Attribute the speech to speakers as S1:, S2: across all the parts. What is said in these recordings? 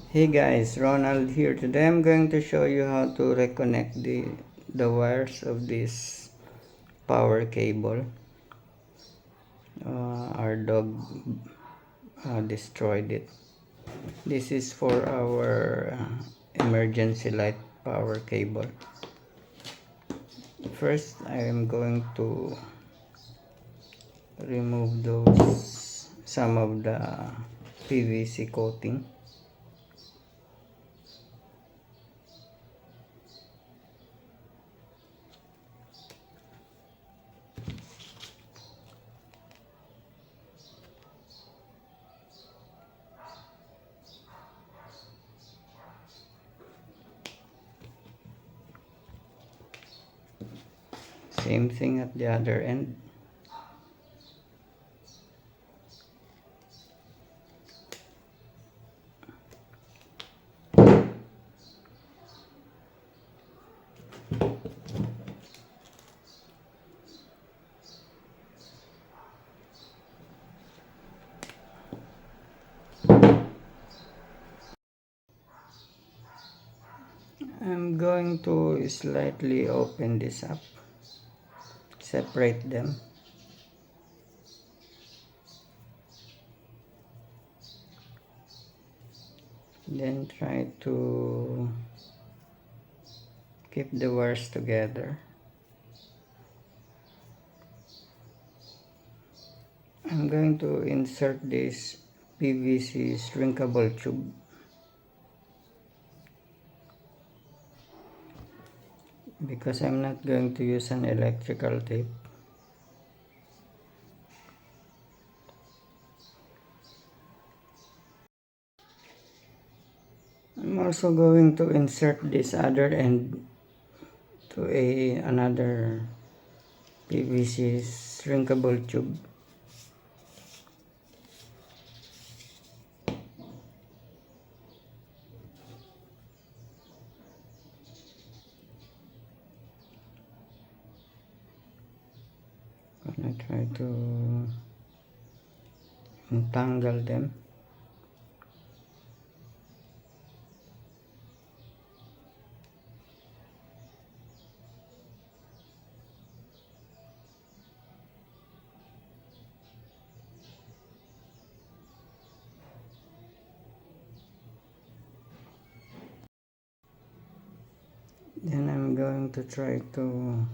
S1: Hey guys, Ronald here. Today I'm going to show you how to reconnect the wires of this power cable. Our dog destroyed it. This is for our emergency light power cable. First, I am going to remove some of the PVC coating. Same thing at the other end. I'm going to slightly open this up, separate them. Then try to keep the wires together. I'm going to insert this PVC shrinkable tube. Because I'm not going to use an electrical tape. I'm also going to insert this other end to another PVC shrinkable tube. Gonna try to untangle them. Then I'm going to try to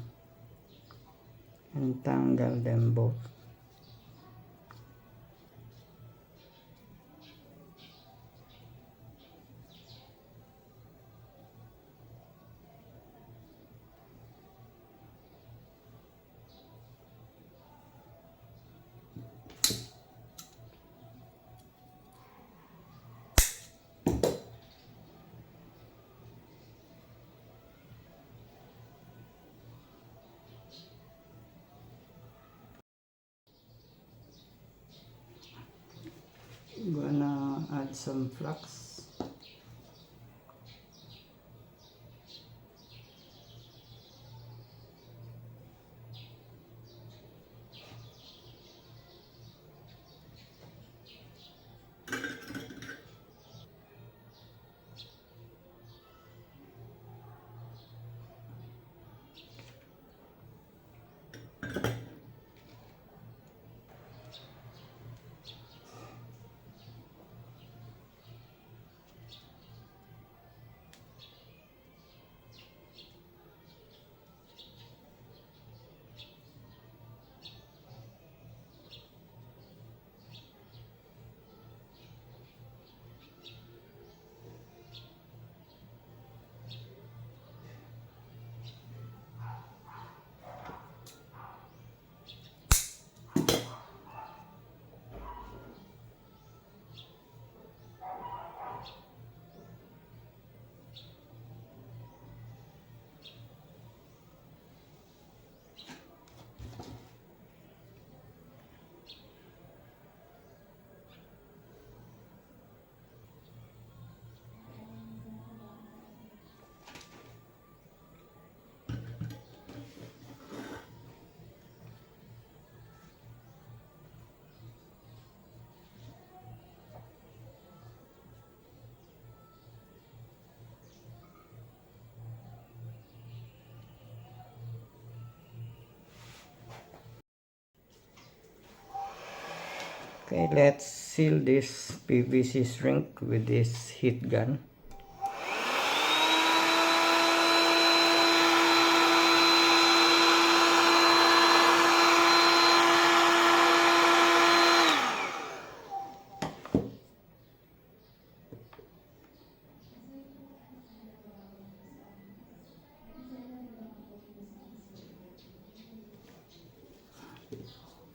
S1: untangle them both. Gonna add some flux. Okay, let's seal this PVC shrink with this heat gun.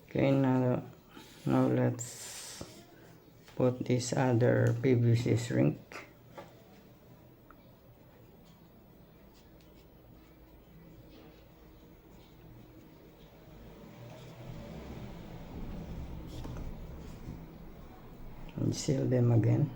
S1: Okay, now let's put this other PVC shrink. And seal them again.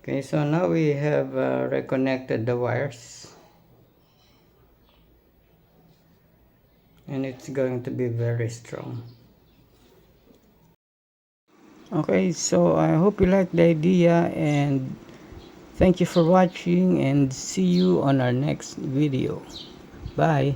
S1: Okay, so now we have reconnected the wires, and it's going to be very strong. Okay, so I hope you like the idea, and thank you for watching, and see you on our next video. Bye.